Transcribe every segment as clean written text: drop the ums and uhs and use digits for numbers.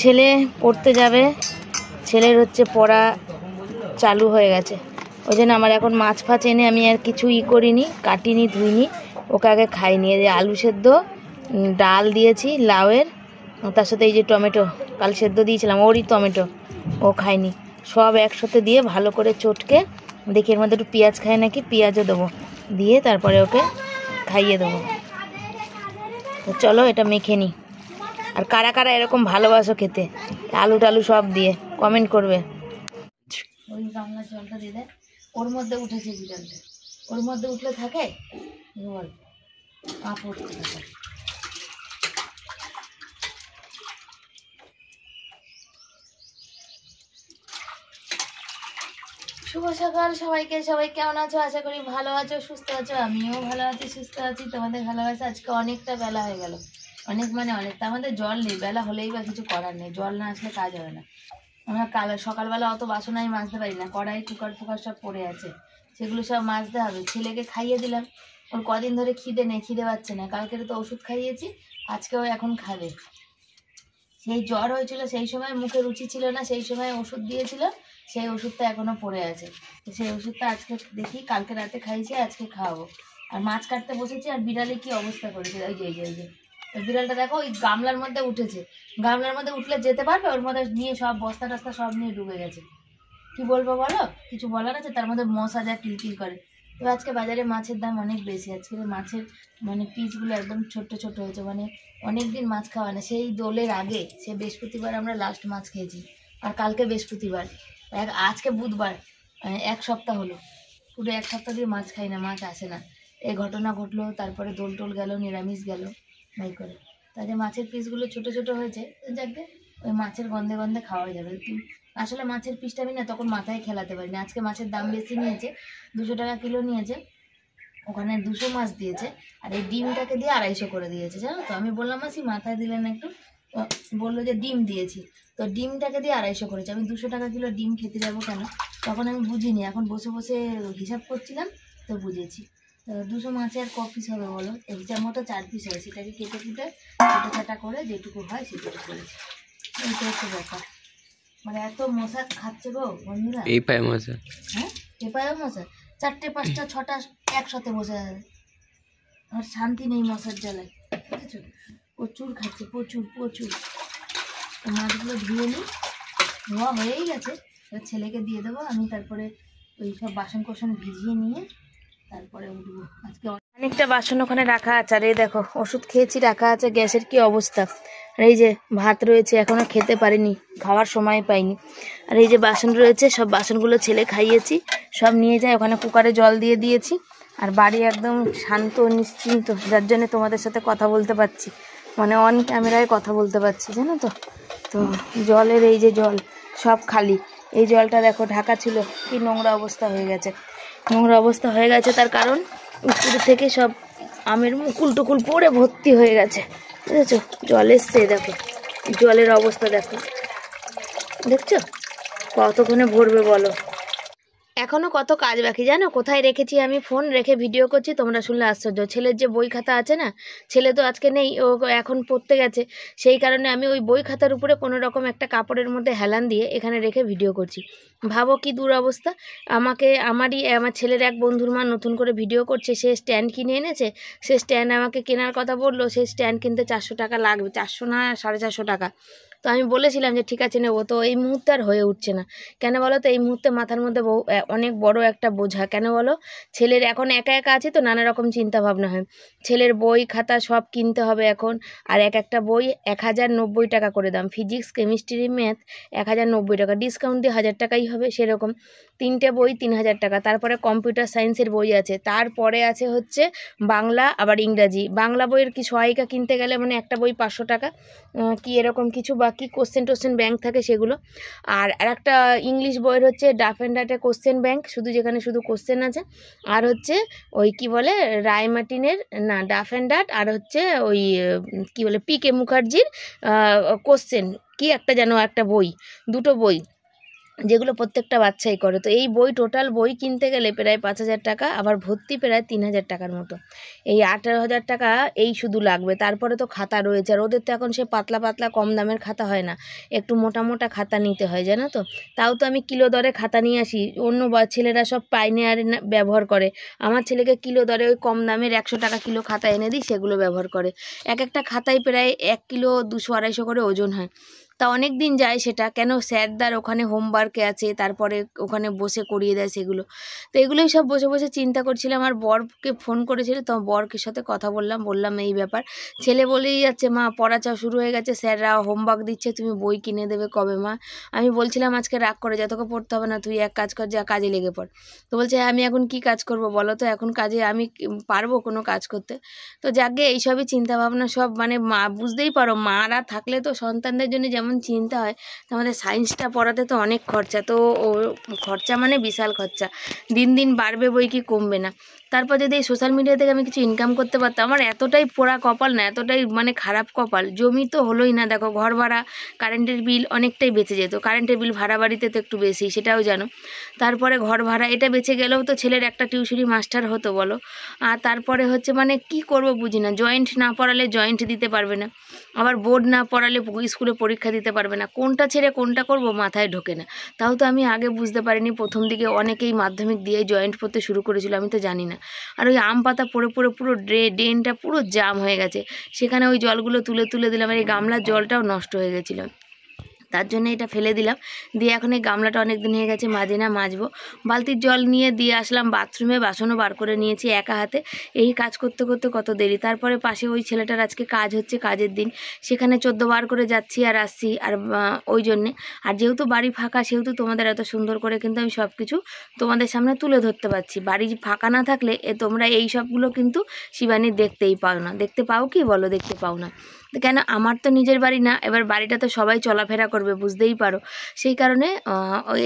ছেলে পড়তে যাবে, ছেলের হচ্ছে পড়া চালু হয়ে গেছে। ওই জন্য আমার এখন মাছ ফাছ এনে আমি আর কিছু করিনি, কাটিনি, ধুইনি, ওকে আগে খাইনি। এই যে আলু সেদ্ধ, ডাল দিয়েছি লাউয়ের, তার সাথে এই যে টমেটো কাল সেদ্ধ দিয়েছিলাম, ওরই টমেটো, ও খায়নি। সব একসাথে দিয়ে ভালো করে চটকে, দেখি এর মধ্যে একটু পেঁয়াজ খায় নাকি, পেঁয়াজও দেবো, দিয়ে তারপরে ওকে খাইয়ে দেবো। তো চলো এটা মেখে নিই। আর কারা কারা এরকম ভালোবাসো খেতে আলু টালু সব দিয়ে, কমেন্ট করবে। ওই গামলার জলটা দিয়ে দেয়, ওর মধ্যে উঠেছে বিড়ালটা, ওর মধ্যে উঠলে থাকে বল পড়তে থাকে। শুভ সকাল সবাইকে, সবাই কেমন আছো? আশা করি ভালো আছো, সুস্থ আছো। আমিও ভালো আছি, সুস্থ আছি। তোমাদের ভালোবাসা আজকে অনেকটা বেলা হয়ে গেল, অনেক মানে অনেক। তা আমাদের জল নেই, বেলা হলেই বা কিছু করার নেই, জল না আসলে কাজ হবে না। আমরা সকালবেলা অত বাসন আমি মাজতে পারি না, কড়াই কুকার ফুকার সব পড়ে আছে, সেগুলো সব মাজতে হবে। ছেলেকে খাইয়ে দিলাম, ওর কদিন ধরে খিদে নেই, খিদে পাচ্ছে না। কালকে তো ওষুধ খাইয়েছি, আজকেও এখন খাবে। সেই জ্বর হয়েছিল, সেই সময় মুখে রুচি ছিল না, সেই সময় ওষুধ দিয়েছিল, সেই ওষুধটা এখনো পড়ে আছে। তো সেই ওষুধটা আজকে দেখি, কালকে রাতে খাইছি, আজকে খাওয়াবো। আর মাছ কাটতে বসেছি, আর বিড়ালে কি অবস্থা করেছে, ওই যে ওই যে বিড়ালটা দেখো ওই গামলার মধ্যে উঠেছে। গামলার মধ্যে উঠলে যেতে পারবে, ওর মধ্যে নিয়ে সব বস্তা টস্তা সব নিয়ে ডুবে গেছে। কি বলবো বলো, কিছু বলার আছে? তার মধ্যে মশা যা কিলকিল করে। তো আজকে বাজারে মাছের দাম অনেক বেশি, আজকে মাছের মানে পিসগুলো একদম ছোট্ট ছোট হয়েছে। মানে অনেকদিন মাছ খাওয়া না, সেই দোলের আগে, সে বৃহস্পতিবার আমরা লাস্ট মাছ খেয়েছি, আর কালকে বৃহস্পতিবার, আজকে বুধবার, এক সপ্তাহ হলো, পুরো এক সপ্তাহ দিয়ে মাছ খাই না, মাছ আসে না। এই ঘটনা ঘটলো, তারপরে দোল টোল গেল, নিরামিষ গেল, নাই করে। তাদের মাছের পিসগুলো ছোট ছোট হয়েছে, যাকে ওই মাছের গন্ধে গন্ধে খাওয়া যাবে। আসলে মাছের পিসটা আমি না তখন মাথায় খেলাতে পারি না। আজকে মাছের দাম বেশি নিয়েছে, 200 টাকা কিলো নিয়েছে, ওখানে 200 মাছ দিয়েছে, আর এই ডিমটাকে দিয়ে 250 করে দিয়েছে, জানো তো। আমি বললাম মাসি মাথায় দিলেন একটু, বললো যে ডিম দিয়েছি, তো ডিমটাকে দিয়ে 250 করেছে। আমি 200 টাকা কিলো ডিম খেতে যাবো কেন, তখন আমি বুঝিনি, এখন বসে বসে হিসাব করছিলাম, তো বুঝেছি। 200 মাছে আর ক পিস হবে বলো, এক্সাম মতো 4 পিস হয়, সেটাকে কেটে কুটে ছোটো ছাটা করে যেটুকু হয় সেটুকু করেছি। এইটা হচ্ছে ব্যাপার। মানে এত মশা খাচ্ছে গো বন্ধুরা, এই পায়ে মশা, হ্যাঁ এই পায়ে মশা, 4টে 5টা 6টা একসাথে বসে যাবে, আর শান্তি নেই মশার জ্বালায়, বুঝেছো? প্রচুর খাচ্ছে, প্রচুর প্রচুর। মাছগুলো ধুয়ে নিই, ধোয়া হয়েই গেছে, ছেলেকে দিয়ে দেবো আমি। তারপরে ওই সব বাসন কোসন ভিজিয়ে নিয়ে তারপরে উঠবো। আজকে অনেকটা বাসন ওখানে রাখা আছে, আর এই দেখো ওষুধ খেয়েছি রাখা আছে, গ্যাসের কি অবস্থা। আর এই যে ভাত রয়েছে, এখনো খেতে পারিনি, খাওয়ার সময় পাইনি। আর এই যে বাসন রয়েছে, সব বাসনগুলো ছেলে খাইয়েছি, সব নিয়ে যায় ওখানে, কুকারে জল দিয়ে দিয়েছি। আর বাড়ি একদম শান্ত নিশ্চিন্ত, যার জন্য তোমাদের সাথে কথা বলতে পারছি, মানে অন ক্যামেরায় কথা বলতে পারছি, জানো তো। তো জলের এই যে জল সব খালি, এই জলটা দেখো ঢাকা ছিল, কি নোংরা অবস্থা হয়ে গেছে, নোংরা অবস্থা হয়ে গেছে। তার কারণ উপর থেকে সব আমের মুকুল টুকুল পড়ে ভর্তি হয়ে গেছে, বুঝেছো? জল এসছে, দেখো জলের অবস্থা দেখো, দেখছো কতক্ষণে ভরবে বলো। এখনো কত কাজ বাকি জানো। কোথায় রেখেছি আমি, ফোন রেখে ভিডিও করছি, তোমরা শুনলে আশ্চর্য। ছেলের যে বই খাতা আছে না, ছেলে তো আজকে নেই, ও এখন পড়তে গেছে, সেই কারণে আমি ওই বই খাতার উপরে কোনো রকম একটা কাপড়ের মধ্যে হেলান দিয়ে এখানে রেখে ভিডিও করছি। ভাবো কি দুরবস্থা। আমার ছেলের এক বন্ধুর মা নতুন করে ভিডিও করছে, সে স্ট্যান্ড কিনে এনেছে, সে স্ট্যান্ড আমাকে কেনার কথা বললো, সেই স্ট্যান্ড কিনতে 400 টাকা লাগবে, 400 না 450 টাকা। তো আমি বলেছিলাম যে ঠিক আছে নেবো, তো এই মুহূর্তে আর হয়ে উঠছে না। কেন বলো তো, এই মুহূর্তে মাথার মধ্যে অনেক বড় একটা বোঝা। কেন বলো, ছেলের এখন একা একা আছে তো, নানা রকম চিন্তা ভাবনা হয়। ছেলের বই খাতা সব কিনতে হবে এখন, আর একটা বই 1090 টাকা করে দাম, ফিজিক্স কেমিস্ট্রি ম্যাথ 1090 টাকা, ডিসকাউন্ট দিয়ে 1000 টাকাই হবে সেরকম। 3টে বই 3000 টাকা, তারপরে কম্পিউটার সায়েন্সের বই আছে, তারপরে আছে হচ্ছে বাংলা, আবার ইংরাজি। বাংলা বইয়ের কি সহায়িকা কিনতে গেলে মানে একটা বই 500 টাকা কি এরকম কিছু, বাকি কোশ্চেন টোশ্চেন ব্যাংক থাকে সেগুলো। আর একটা ইংলিশ বইয়ের হচ্ছে ডাফ অ্যান্ড ডাটের কোশ্চেন ব্যাংক, শুধু যেখানে শুধু কোশ্চেন আছে। আর হচ্ছে ওই কি বলে রায় মার্টিনের, না ডাফ অ্যান্ড ডাট, আর হচ্ছে ওই কি বলে PK মুখার্জির কোশ্চেন কি একটা যেন একটা বই, দুটো বই। যেগুলো প্রত্যেকটা বাচ্চাই করে। তো এই বই টোটাল বই কিনতে গেলে প্রায় 5,000 টাকা, আবার ভর্তি প্রায় 3,000 টাকার মতো। এই 18,000 টাকা এই শুধু লাগবে। তারপরে তো খাতা রয়েছে, আর ওদের তো এখন সে পাতলা পাতলা কম দামের খাতা হয় না, একটু মোটা মোটা খাতা নিতে হয়, জানো তো। তাও তো আমি কিলো দরে খাতা নিয়ে আসি, অন্য ছেলেরা সব পাইনিয়ার ব্যবহার করে, আমার ছেলেকে কিলো দরে ওই কম দামের 100 টাকা কিলো খাতা এনে দিই, সেগুলো ব্যবহার করে। এক একটা খাতায় প্রায় 1 কিলো 200-250 করে ওজন হয়। তা অনেক দিন যায় সেটা, কেন স্যারদার ওখানে হোমওয়ার্কে আছে, তারপরে ওখানে বসে করিয়ে দেয় সেগুলো। তো এগুলোই সব বসে বসে চিন্তা করছিলাম। আমার বরকে ফোন করেছিল, তো বরকের সাথে কথা বললাম এই ব্যাপার। ছেলে বলেই যাচ্ছে, মা পড়া শুরু হয়ে গেছে, স্যাররা হোমওয়ার্ক দিচ্ছে, তুমি বই কিনে দেবে কবে মা? আমি বলছিলাম আজকে রাগ করে যা, তোকে পড়তে হবে না, তুই এক কাজ কর, যা কাজে লেগে পড়। তো বলছে আমি এখন কি কাজ করব বলো তো, এখন কাজে আমি পারবো কোনো কাজ করতে? তো যাকে এইসবই চিন্তাভাবনা সব, মানে মা বুঝতেই পারো, মারা থাকলে তো সন্তানদের জন্য যেমন চিন্তা হয়, তো আমাদের সায়েন্সটা পড়াতে তো অনেক খরচা, তো ও খরচা মানে বিশাল খরচা, দিন দিন বাড়বে বই কি কমবে না। তারপর যদি এই সোশ্যাল মিডিয়া থেকে আমি কিছু ইনকাম করতে পারতাম, আমার এতটাই পোড়া কপাল না, এতটাই মানে খারাপ কপাল, জমি তো হলোই না, দেখো ঘর ভাড়া কারেন্টের বিল অনেকটাই বেঁচে যেত, কারেন্টের বিল ভাড়া বাড়িতে তো একটু বেশি, সেটাও জানো। তারপরে ঘর ভাড়া এটা বেঁচে গেলেও তো ছেলের একটা টিউশনি মাস্টার হতো বলো। আর তারপরে হচ্ছে মানে কি করব বুঝি না, জয়েন্ট না পড়ালে জয়েন্ট দিতে পারবে না, আবার বোর্ড না পড়ালে স্কুলে পরীক্ষা দিতে পারবে না, কোনটা ছেড়ে কোনটা করব মাথায় ঢোকে না। তাও তো আমি আগে বুঝতে পারিনি, প্রথম দিকে অনেকেই মাধ্যমিক দিয়ে জয়েন্ট পড়তে শুরু করেছিল, আমি তো জানি না। আর ওই আম পাতা পড়ে পড়ে পুরো ড্রেনটা পুরো জাম হয়ে গেছে, সেখানে ওই জলগুলো তুলে তুলে দিলাম, আর এই গামলার জলটাও নষ্ট হয়ে গেছিলো, তার জন্য এটা ফেলে দিলাম। দিয়ে এখন এই গামলাটা অনেক দিন হয়ে গেছে মাঝে না, মাজবো। বালতির জল নিয়ে দিয়ে আসলাম বাথরুমে, বাসনও বার করে নিয়েছি একা হাতে। এই কাজ করতে করতে কত দেরি, তারপরে পাশে ওই ছেলেটার আজকে কাজ হচ্ছে, কাজের দিন, সেখানে 14 বার করে যাচ্ছি আর আসছি, আর ওই জন্যে। আর যেহেতু বাড়ি ফাঁকা, সেহেতু তোমাদের এত সুন্দর করে কিন্তু আমি সব কিছু তোমাদের সামনে তুলে ধরতে পারছি। বাড়ি ফাঁকা না থাকলে তোমরা এই সবগুলো কিন্তু শিবানী দেখতেই পাও না। দেখতে পাও কি বলো? দেখতে পাও না কেন? আমার তো নিজের বাড়ি না, এবার বাড়িটা তো সবাই চলাফেরা করবে, বুঝতেই পারো, সেই কারণে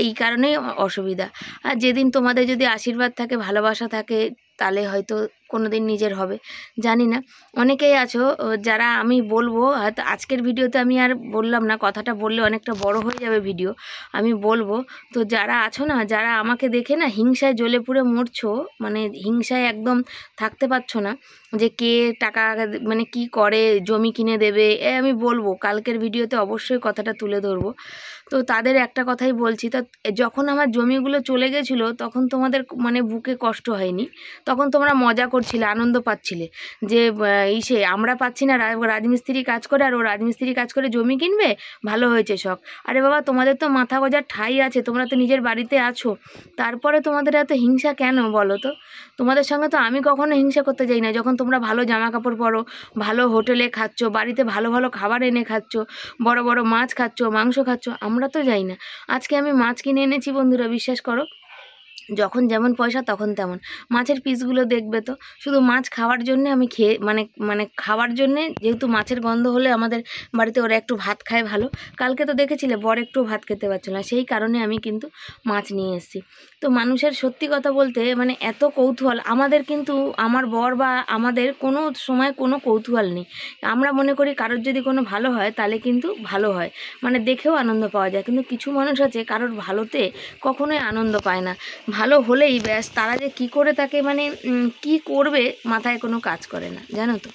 এই কারণেই অসুবিধা। আর যেদিন তোমাদের যদি আশীর্বাদ থাকে, ভালোবাসা থাকে, তাহলে হয়তো কোনো দিন নিজের হবে, জানি না। অনেকেই আছো যারা, আমি বলবো হয়তো আজকের ভিডিওতে আমি আর বললাম না, কথাটা বললে অনেকটা বড় হয়ে যাবে ভিডিও, আমি বলবো। তো যারা আছো না, যারা আমাকে দেখে না হিংসায় জ্বলে পুড়ে মরছো, মানে হিংসায় একদম থাকতে পারছো না, যে কে টাকা মানে কি করে, জমি কিনে দেবে, আমি বলবো কালকের ভিডিওতে অবশ্যই কথাটা তুলে ধরবো। তো তাদের একটা কথাই বলছি, তো যখন আমার জমিগুলো চলে গেছিলো, তখন তোমাদের মানে বুকে কষ্ট হয়নি, তখন তোমরা মজা করছিলে, আনন্দ পাচ্ছিলে, যে ইসে আমরা পাচ্ছি না, রাজমিস্ত্রি কাজ করে, আর ও রাজমিস্ত্রি কাজ করে জমি কিনবে, ভালো হয়েছে শখ। আরে বাবা, তোমাদের তো মাথা গোজার ঠাঁই আছে, তোমরা তো নিজের বাড়িতে আছো, তারপরে তোমাদের এত হিংসা কেন বলো তো? তোমাদের সঙ্গে তো আমি কখনো হিংসা করতে যাই না, যখন তোমরা ভালো জামা কাপড় পরো, ভালো হোটেলে খাচ্ছ, বাড়িতে ভালো ভালো খাবার এনে খাচ্ছ, বড় বড় মাছ খাচ্ছ, মাংস খাচ্ছ, আমরা তো যাই না। আজকে আমি মাছ কিনে এনেছি বন্ধুরা, বিশ্বাস করো, যখন যেমন পয়সা তখন তেমন। মাছের পিসগুলো দেখবে তো, শুধু মাছ খাওয়ার জন্যে আমি খেয়ে মানে খাওয়ার জন্যে, যেহেতু মাছের গন্ধ হলে আমাদের বাড়িতে ওরা একটু ভাত খায় ভালো, কালকে তো দেখেছিলে বর একটু ভাত খেতে পারছিল না, সেই কারণে আমি কিন্তু মাছ নিয়ে এসেছি। তো মানুষের সত্যি কথা বলতে মানে এত কৌতূহল আমাদের, কিন্তু আমার বর বা আমাদের কোনো সময় কোনো কৌতূহল নেই। আমরা মনে করি কারোর যদি কোনো ভালো হয় তাহলে কিন্তু ভালো হয়, মানে দেখেও আনন্দ পাওয়া যায়, কিন্তু কিছু মানুষ আছে কারোর ভালোতে কখনোই আনন্দ পায় না, ভালো হলেই ব্যাস, তারা যে কি করে তাকে মানে কি করবে মাথায় কোনো কাজ করে না, জানো তো।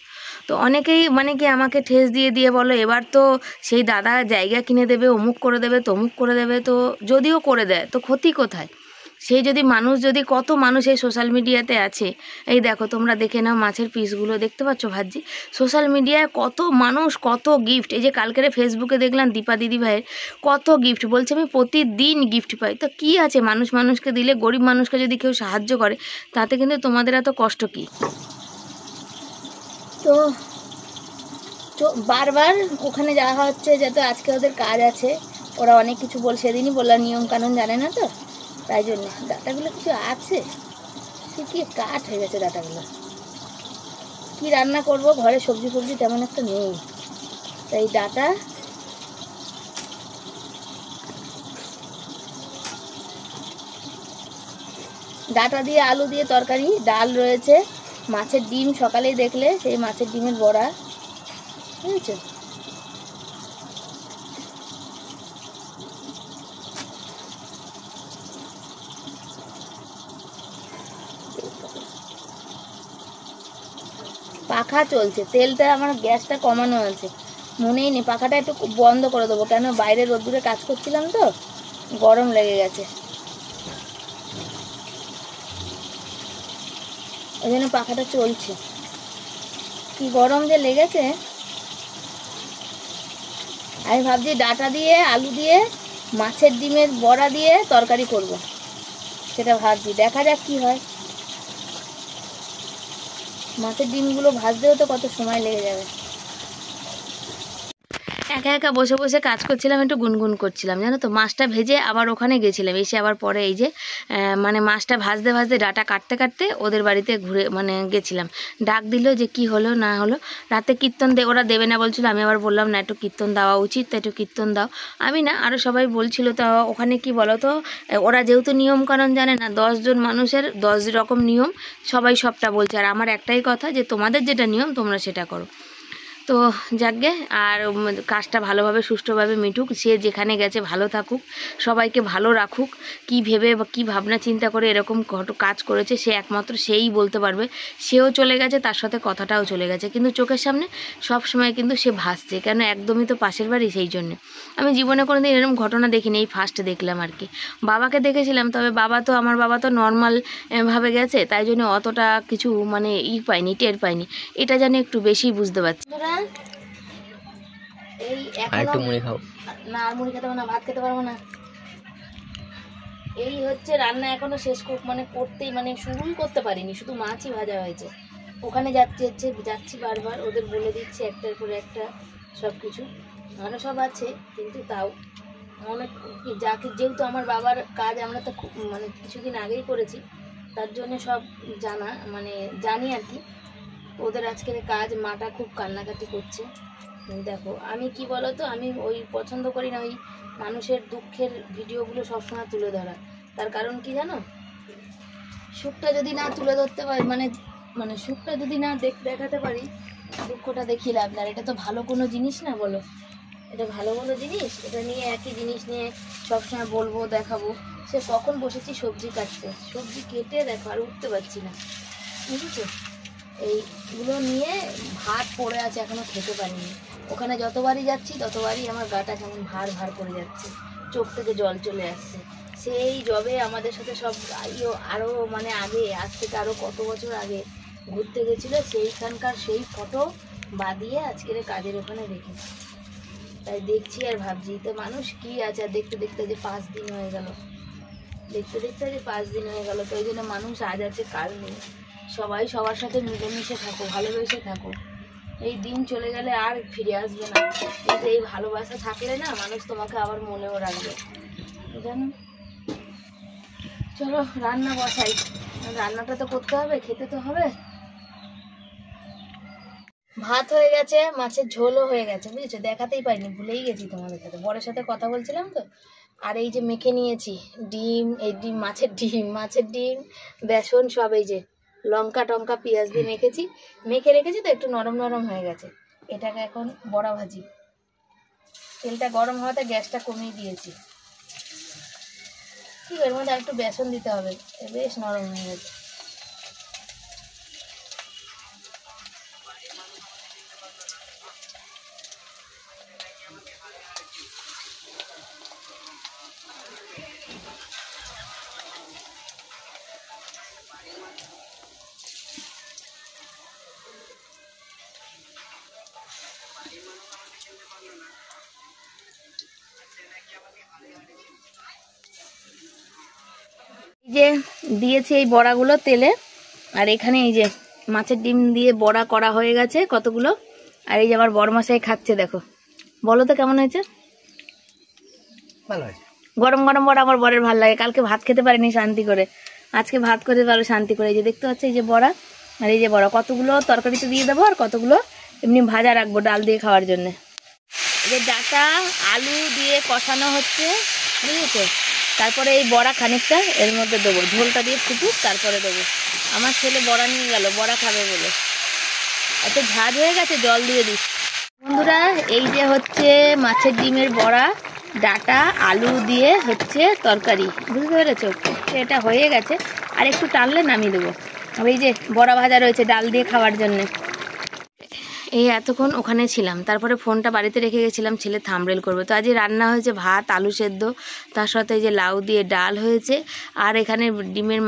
তো অনেকেই মানে কি আমাকে ঠেস দিয়ে দিয়ে বলো, এবার তো সেই দাদা জায়গা কিনে দেবে, অমুক করে দেবে, তমুক করে দেবে, তো যদিও করে দেয় তো ক্ষতি কোথায়? সেই যদি মানুষ, যদি কত মানুষ এই সোশ্যাল মিডিয়াতে আছে, এই দেখো তোমরা দেখে নাও মাছের পিসগুলো দেখতে পাচ্ছ ভাজি, সোশ্যাল মিডিয়ায় কত মানুষ কত গিফট, এই যে কালকের ফেসবুকে দেখলাম দীপা দিদি ভাইয়ের কত গিফট, বলছে আমি প্রতিদিন গিফট পাই। তো কি আছে, মানুষ মানুষকে দিলে, গরিব মানুষকে যদি কেউ সাহায্য করে, তাতে কিন্তু তোমাদের এত কষ্ট কি? তো বারবার ওখানে যাওয়া হচ্ছে, যাতে আজকে ওদের কাজ আছে, ওরা অনেক কিছু সেদিনই বললাম নিয়ম কানুন জানে না, তো তাই জন্য ডাটাগুলো কিছু আছে, শুকিয়ে কাঠ হয়ে গেছে ডাটাগুলো। কি রান্না করব, ঘরে সবজি ফবজি তেমন একটা নেই, তাই ডাটা দিয়ে আলু দিয়ে তরকারি, ডাল রয়েছে, মাছের ডিম সকালেই দেখলে, সেই মাছের ডিমের বড়া, বুঝেছো? পাখা চলছে, তেলটা আমার গ্যাসটা কমানো আছে, মনেই নেই। পাখাটা একটু বন্ধ করে দেবো, কেন বাইরে রোদ্দুরে কাজ করছিলাম তো, গরম লেগে গেছে, ওই জন্য পাখাটা চলছে। কি গরম যে লেগেছে। আমি ভাবছি ডাঁটা দিয়ে আলু দিয়ে মাছের ডিমের বড়া দিয়ে তরকারি করব, সেটা ভাবছি, দেখা যাক কি হয়। মাছের ডিমগুলো ভাজতেও তো কত সময় লেগে যাবে। একা একা বসে বসে কাজ করছিলাম, একটু গুনগুন করছিলাম, জানো তো। মাছটা ভেজে আবার ওখানে গেছিলাম, এসে আবার পরে এই যে মানে মাছটা ভাজতে ভাজতে ডাটা কাটতে কাটতে ওদের বাড়িতে ঘুরে মানে গেছিলাম। ডাক দিল যে কি হলো না হলো, রাতে কীর্তন ওরা দেবে না বলছিল, আমি আবার বললাম না, একটু কীর্তন দেওয়া উচিত, তো একটু কীর্তন দাও। আমি না, আরও সবাই বলছিল। তো ওখানে কি বলো তো, ওরা যেহেতু নিয়মকানুন জানে না, 10 জন মানুষের 10 রকম নিয়ম, সবাই সবটা বলছে। আর আমার একটাই কথা, যে তোমাদের যেটা নিয়ম তোমরা সেটা করো। তো যাকগে, আর কাজটা ভালোভাবে সুষ্ঠুভাবে মিটুক, সে যেখানে গেছে ভালো থাকুক, সবাইকে ভালো রাখুক। কি ভেবে বা কী ভাবনা চিন্তা করে এরকম কাজ করেছে, সে একমাত্র সেই বলতে পারবে। সেও চলে গেছে, তার সাথে কথাটাও চলে গেছে, কিন্তু চোখের সামনে সব সময় কিন্তু সে ভাসছে, কেন একদমই তো পাশের বাড়ি, সেই জন্যে। আমি জীবনে কোনোদিন এরকম ঘটনা দেখিনি, এই ফার্স্ট দেখলাম আর কি। বাবাকে দেখেছিলাম, তবে আমার বাবা তো নর্মাল ভাবে গেছে, তাই জন্য অতটা কিছু মানে পাইনি, টের পাইনি। এটা জানি একটু বেশি বুঝতে পারছি। এই এখনো মুড়ি খাও না, আর মুড়ি খেতে পারবো না, ভাত খেতে পারবো না। এই হচ্ছে রান্না এখনো শেষ মানে করতেই, মানে শুরুই করতে পারিনি, শুধু মাছই ভাজা হয়েছে। ওখানে যাচ্ছি বারবার, ওদের বলে দিচ্ছি একটার পরে একটা সব কিছু। আরও সব আছে, কিন্তু তাও অনেক যেহেতু আমার বাবার কাজ আমরা তো মানে কিছুদিন আগেই করেছি, তার জন্য সব জানা, মানে জানি আর কি। ওদের আজকের কাজ, মাটা খুব কান্নাকাটি করছে। দেখো, আমি কি বলো তো, আমি ওই পছন্দ করি না ওই মানুষের দুঃখের ভিডিওগুলো সবসময় তুলে ধরা। তার কারণ কি জানো, সুখটা যদি না তুলে ধরতে পারি, মানে সুখটা যদি না দেখাতে পারি, দুঃখটা দেখিয়ে লাভ না। এটা তো ভালো কোনো জিনিস না, বলো, এটা ভালো কোনো জিনিস? এটা নিয়ে একই জিনিস নিয়ে সবসময় বলবো, দেখাবো। সে কখন বসেছি সবজি কাটতে, সবজি কেটে দেখো আর উঠতে পারছি না, বুঝেছো? এইগুলো নিয়ে ভাত পড়ে আছে, এখনো খেতে পারিনি। ওখানে যতবারই যাচ্ছি ততবারই আমার গাটা কেমন ভার ভার করে যাচ্ছে, চোখ থেকে জল চলে আসছে। সেই যবে আমাদের সাথে সব আরও মানে আগে, আজ থেকে আরও কত বছর আগে ঘুরতে গেছিলো, সেইখানকার সেই ফটো বাদিয়ে আজকের কাজের ওখানে রেখেছি। তাই দেখছি আর ভাবছি, তো মানুষ কি আছে। আর দেখতে দেখতে যে 5 দিন হয়ে গেল, তো ওই জন্য মানুষ আজ আছে কাল নেই। সবাই সবার সাথে মিলেমিশে থাকো, ভালোবেসে থাকো। এই দিন চলে গেলে আর ফিরে আসবে না, কিন্তু এই ভালোবাসা থাকলে না, মানুষ তোমাকে আবার মনেও রাখবে, জানো। চলো রান্না বসাই, রান্নাটা তো করতে হবে, খেতে তো হবে। ভাত হয়ে গেছে, মাছের ঝোলও হয়ে গেছে, বুঝেছো? দেখাতেই পারিনি, ভুলেই গেছি তোমাদের সাথে, বরের সাথে কথা বলছিলাম তো। আর এই যে মেখে নিয়েছি ডিম, মাছের ডিম, বেসন সব, এই যে লঙ্কা টঙ্কা পেঁয়াজ দিয়ে মেখে রেখেছি, তো একটু নরম নরম হয়ে গেছে। এটাকে এখন বড়া ভাজি। তেলটা গরম হওয়াতে গ্যাসটা কমিয়ে দিয়েছি। ঠিক, এর মধ্যে একটু বেসন দিতে হবে, বেশ নরম হয়ে গেছে। যে দিয়েছি এই বড়াগুলো তেলে, আর এখানে এই যে মাছের ডিম দিয়ে বড়া করা হয়ে গেছে কতগুলো। আর এই যে আমার বড়মশাই খাচ্ছে, দেখো, বলো তো কেমন হয়েছে? ভালো হয়েছে। গরম গরম বড়া আমার বরের ভালো লাগে। কালকে ভাত খেতে পারিনি শান্তি করে, আজকে ভাত করে ভালো শান্তি করে। এই যে দেখতে পাচ্ছ, এই যে বড়া, আর এই যে বড়া কতগুলো তরকারিতে দিয়ে দেবো, আর কতগুলো এমনি ভাজা রাখবো ডাল দিয়ে খাওয়ার জন্য। এই যে ডাটা আলু দিয়ে কষানো হচ্ছে, বুঝেছো? তারপরে এই বড়া খানিকটা এর মধ্যে দেবো, ঝোলটা দিয়ে ফুটুক, তারপরে দেবো। আমার ছেলে বড়া নিয়ে গেল, বড়া খাবে বলে। এত ঝাঁজ হয়ে গেছে, জল দিয়ে দিস। বন্ধুরা, এই যে হচ্ছে মাছের ডিমের বড়া, ডাটা আলু দিয়ে হচ্ছে তরকারি, বুঝতে পেরেছো? এটা হয়ে গেছে, আর একটু টানলে নামিয়ে দেবো। আর এই যে বড়া ভাজা রয়েছে ডাল দিয়ে খাওয়ার জন্যে। এই এতক্ষণ ওখানে ছিলাম, তারপরে ফোনটা বাড়িতে রেখে গেছিলাম, ছেলে থামরেল করবে। তো আজকে রান্না হয়েছে ভাত, আলু সেদ্ধ, তার সাথে এই যে লাউ দিয়ে ডাল হয়েছে, আর এখানে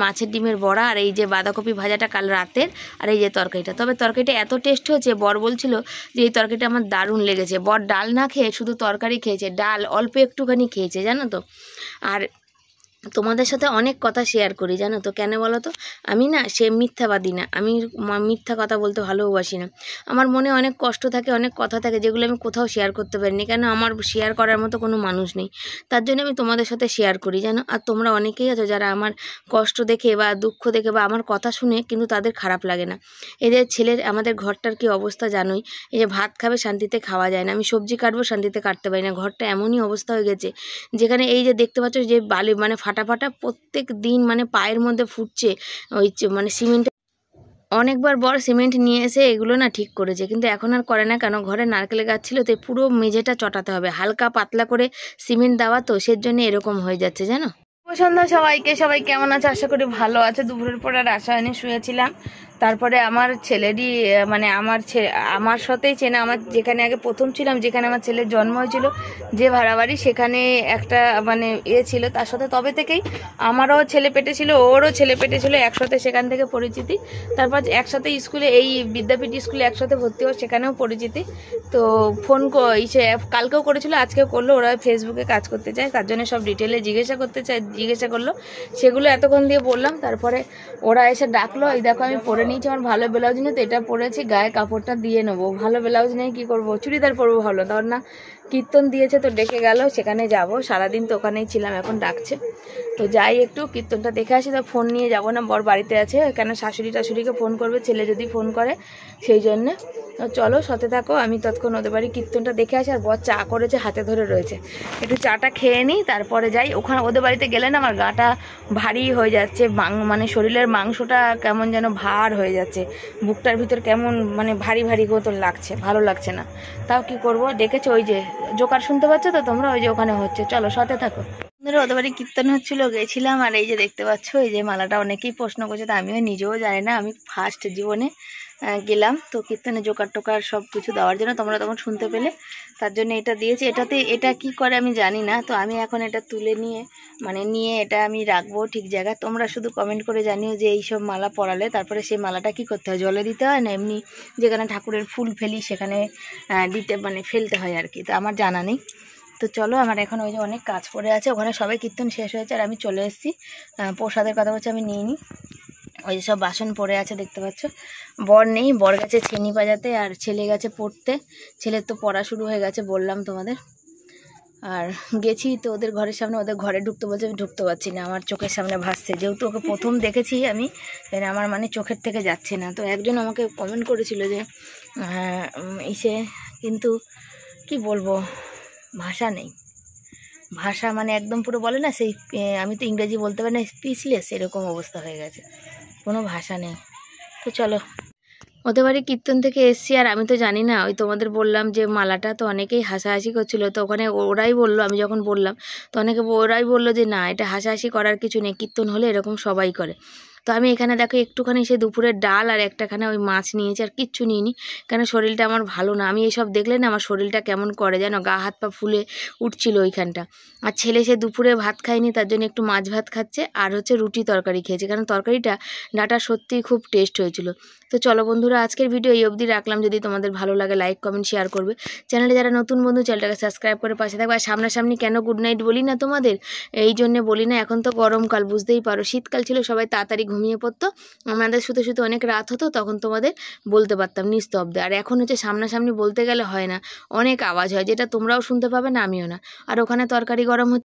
মাছের ডিমের বড়া, আর এই যে বাঁধাকপি ভাজাটা কাল রাতের, আর এই যে তরকারিটা। তবে তরকারিটা এত টেস্ট হয়েছে, বর বলছিল যে এই তরকারিটা আমার দারুণ লেগেছে। বর ডাল না খেয়ে শুধু তরকারি খেয়েছে, ডাল অল্প একটুখানি খেয়েছে জানো তো। আর তোমাদের সাথে অনেক কথা শেয়ার করি জানো তো, কেন বলো তো? আমি না সে মিথ্যাবাদী না, আমি মিথ্যা কথা বলতে ভালোবাসি না। আমার মনে অনেক কষ্ট থাকে, অনেক কথা থাকে যেগুলো আমি কোথাও শেয়ার করতে পারিনি, কেন আমার শেয়ার করার মতো কোনো মানুষ নেই। তার জন্য আমি তোমাদের সাথে শেয়ার করি জানো। আর তোমরা অনেকেই আছো যারা আমার কষ্ট দেখে বা দুঃখ দেখে বা আমার কথা শুনে কিন্তু তাদের খারাপ লাগে না। এদের ছেলের আমাদের ঘরটার কি অবস্থা জানোই, এই যে ভাত খাবে শান্তিতে খাওয়া যায় না, আমি সবজি কাটবো শান্তিতে কাটতে পারি না। ঘরটা এমনই অবস্থা হয়ে গেছে, যেখানে এই যে দেখতে পাচ্ছ যে বালি মানে ফাটা ফাটা প্রত্যেক দিন মানে পায়ের মধ্যে ফুটছে। ওই মানে সিমেন্ট অনেকবার বড় সিমেন্ট নিয়ে এসে এগুলো না ঠিক করেছে, কিন্তু এখন আর করে না। কেন? ঘরে নারকেল গাছ ছিল, তো পুরো মেঝেটা চটাতে হবে, হালকা পাতলা করে সিমেন্ট দেওয়া, তো সের জন্য এরকম হয়ে যাচ্ছে জানো। সন্ধ্যা সবাইকে, সবাই কেমন আছে? আশা করি ভালো আছে। দুপুরের পর আর আশা হয়নি, শুয়েছিলাম। তারপরে আমার ছেলেরই মানে আমার সাথেই চেনা, আমার যেখানে আগে প্রথম ছিলাম, যেখানে আমার ছেলের জন্ম হয়েছিল, যে ভাড়া বাড়ি, সেখানে একটা মানে ছিল তার সাথে তবে থেকেই আমারও ছেলে পেটে ছিল, ওরও ছেলে পেটে ছিল, একসাথে সেখান থেকে পরিচিতি। তারপর একসাথে স্কুলে, এই বিদ্যাপীঠ স্কুলে একসাথে ভর্তি হওয়া, সেখানেও পরিচিতি। তো ফোন কালকেও করেছিল, আজকেও করলো। ওরা ফেসবুকে কাজ করতে চায়, তার জন্য সব ডিটেলে জিজ্ঞাসা করলো, সেগুলো এতক্ষণ দিয়ে বললাম। তারপরে ওরা এসে ডাকলো, এই দেখো আমি পরে নিয়েছি, আমার ভালো ব্লাউজ নিয়ে, তো এটা পরেছি, গায়ে কাপড়টা দিয়ে নেবো। ভালো ব্লাউজ নিয়ে কী করবো, চুড়িদার পরবো ভালো, তখন না কীর্তন দিয়েছে তো ডেকে গেল, সেখানে যাব। সারাদিন তো ওখানেই ছিলাম, এখন ডাকছে তো যাই একটু কীর্তনটা দেখে আসি। তো ফোন নিয়ে যাব না, বর বাড়িতে আছে, কেন শাশুড়িকে ফোন করবে ছেলে যদি ফোন করে, সেই জন্যে। তো চলো সাথে থাকো, আমি তৎক্ষণ ওদের বাড়ি কীর্তনটা দেখে আসি। আর বর চা করেছে, হাতে ধরে রয়েছে, একটু চাটা খেয়ে নিই, তারপরে যাই। ওখানে ওদের বাড়িতে গেলে না আমার গাটা ভারী হয়ে যাচ্ছে, মানে শরীরের মাংসটা কেমন যেন ভার হয়ে যাচ্ছে, বুকটার ভিতর কেমন মানে ভারী ভারী মতন লাগছে, ভালো লাগছে না। তাও কি করব, ডেকেছে, ওই যে জোকার শুনতে পাচ্ছ তো তোমরা, ওই যে ওখানে হচ্ছে, চলো সাথে থাকো। ওদের বাড়ি কীর্তন হচ্ছিল, গেছিলাম। আর এই যে দেখতে পাচ্ছ, এই যে মালাটা অনেকেই প্রশ্ন করছে, তো আমিও নিজেও জানি না, আমি ফার্স্ট জীবনে গেলাম তো কীর্তনে জোকার টোকার সব কিছু দেওয়ার জন্য, তোমরা তখন শুনতে পেলে, তার জন্য এটা দিয়েছি। এটা কি করে আমি জানি না, তো আমি এখন এটা তুলে নিয়ে এটা আমি রাখবো ঠিক জায়গায়। তোমরা শুধু কমেন্ট করে জানিও যে এইসব মালা পরালে তারপরে সেই মালাটা কি করতে হয়, জলে দিতে হয় না এমনি যেখানে ঠাকুরের ফুল ফেলি সেখানে ফেলতে হয় আর কি, তো আমার জানা নেই। তো চলো, আমার এখন ওই যে অনেক কাজ পড়ে আছে, ওখানে সবাই কীর্তন শেষ হয়েছে আর আমি চলে এসেছি। প্রসাদের কথা বলছে, আমি নিয়ে নিই। ওই যে সব বাসন পড়ে আছে দেখতে পাচ্ছ। বর নেই, বর গেছে ছেনি বাজাতে, আর ছেলে গেছে পড়তে। ছেলের তো পড়া শুরু হয়ে গেছে বললাম তোমাদের। আর গেছি তো ওদের ঘরের সামনে, ওদের ঘরে ঢুকতে বলছে, আমি ঢুকতে পারছি না, আমার চোখের সামনে ভাসছে, যেহেতু ওকে প্রথম দেখেছি আমি, আমার মানে চোখের থেকে যাচ্ছে না। তো একজন আমাকে কমেন্ট করেছিল যে ইসে, কিন্তু কি বলবো, ভাষা নেই, ভাষা মানে একদম পুরো বলে না সেই, আমি তো ইংরেজি বলতে পারি না, স্পিচলেস এরকম অবস্থা হয়ে গেছে, কোনো ভাষা নেই। তো চলো, ওদের বাড়ি কীর্তন থেকে এসছি, আর আমি তো জানি না, ওই তোমাদের বললাম যে মালাটা, তো অনেকেই হাসাহাসি করছিল। তো ওখানে ওরাই বললো, আমি যখন বললাম তো ওরাই বললো যে না, এটা হাসাহাসি করার কিছু নেই, কীর্তন হলে এরকম সবাই করে। তো আমি এখানে দেখো একটুখানি সে দুপুরের ডাল আর একটাখানে ওই মাছ নিয়েছি, আর কিচ্ছু নিইনি, কেন শরীরটা আমার ভালো না। আমি এসব দেখলে না আমার শরীরটা কেমন করে যেন, গা হাত পা ফুলে উঠছিল ওইখানটা। আর ছেলে সে দুপুরে ভাত খায়নি, তার জন্য একটু মাছ ভাত খাচ্ছে, আর হচ্ছে রুটি তরকারি খেয়েছে, কারণ তরকারিটা ডাটা সত্যিই খুব টেস্ট হয়েছিল। তো চলো বন্ধুরা, আজকের ভিডিও এই অবধি রাখলাম। যদি তোমাদের ভালো লাগে লাইক কমেন্ট শেয়ার করবে, চ্যানেলে যারা নতুন বন্ধু চ্যানেলটাকে সাবস্ক্রাইব করে পাশে থাকবে। আর সামনাসামনি কেন গুড নাইট বলি না তোমাদের, এই জন্যে বলি না, এখন তো গরমকাল বুঝতেই পারো, শীতকাল ছিল সবাই তাড়াতাড়ি ঘুমিয়ে পড়তো, আমাদের শুতে শুতে অনেক রাত হতো, তখন তোমাদের বলতে পারতাম নিস্তব্ধে। আর এখন হচ্ছে সামনাসামনি বলতে গেলে হয় না, অনেক আওয়াজ হয়, যেটা তোমরাও শুনতে পাবে না, আমিও না। আর ওখানে তরকারি গরম হচ্ছে।